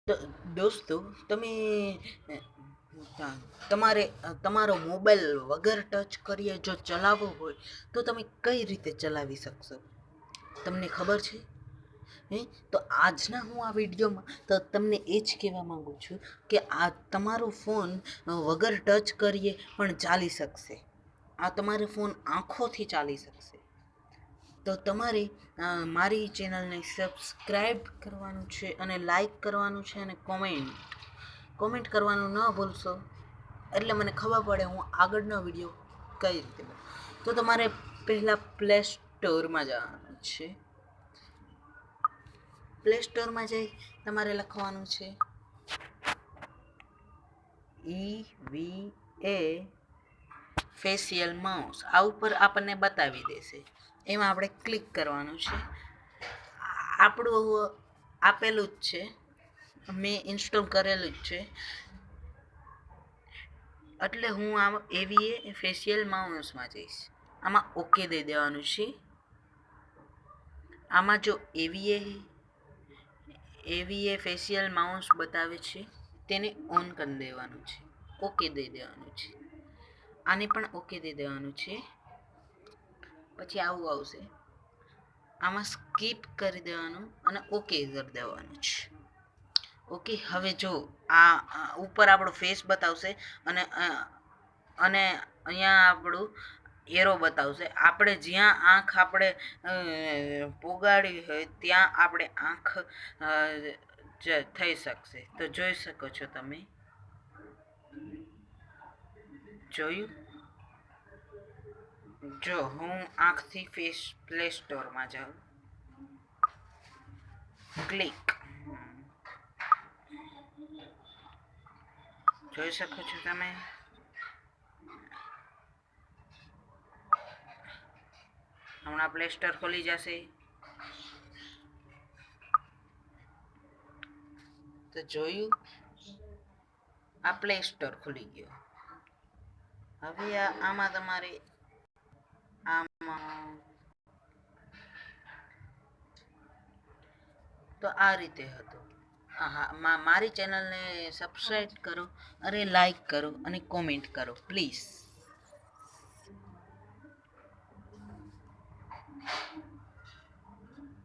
તો દોસ્તો તમે તમારે તમારો મોબાઈલ વગર ટચ કરીએ જો ચલાવવો હોય તો તમે કઈ રીતે ચલાવી શકશો? તમને ખબર છે? તો આજના હું આ વિડીયોમાં તો તમને એ જ કહેવા માગું છું કે આ તમારો ફોન વગર ટચ કરીએ પણ ચાલી શકશે. આ તમારો ફોન આંખોથી ચાલી શકશે. તો તમારે મારી ચેનલને સબસ્ક્રાઈબ કરવાનું છે અને લાઈક કરવાનું છે અને કોમેન્ટ કરવાનું ન ભૂલશો, એટલે મને ખબર પડે હું આગળનો વિડીયો કઈ રીતે બનાવું. તો તમારે પહેલાં પ્લે સ્ટોરમાં જવાનું છે. પ્લે સ્ટોરમાં જઈ તમારે લખવાનું છે EVA ફેશિયલ માઉસ. આ ઉપર આપણને બતાવી દેશે, એમાં આપણે ક્લિક કરવાનું છે. આપણું આપેલું જ છે, મેં ઇન્સ્ટોલ કરેલું જ છે, એટલે હું આમ EVA ફેશિયલ માઉસમાં જઈશ. આમાં ઓકે દઈ દેવાનું છે. આમાં જો EVA ફેશિયલ માઉસ બતાવે છે તેને ઓન કરી દેવાનું છે, ઓકે દઈ દેવાનું છે. આને પણ ઓકે દઈ દેવાનું છે. પછી આવું આવશે, આમાં સ્કીપ કરી દેવાનું અને ઓકે કરી દેવાનું છે. ઓકે, હવે જો આ ઉપર આપણો ફેસ બતાવશે અને અને અહીંયા આપણું એરો બતાવશે. આપણે જ્યાં આંખ આપણે પોગાડી હોય ત્યાં આપણે આંખ થઈ શકશે. તો જોઈ શકો છો તમે, જોયું? જો હું આંખથી ફેસ પ્લે સ્ટોરમાં જાઉં, ક્લિક, જોઈ શકો છો તમે. હમણાં પ્લે સ્ટોર ખોલી જશે. તો જોયું, આ પ્લે સ્ટોર ખુલી ગયો. હવે આમાં તમારે આમાં તો આ રીતે હતું. હા, મારી ચેનલને સબસ્ક્રાઈબ કરો, અરે લાઈક કરો અને કોમેન્ટ કરો પ્લીઝ.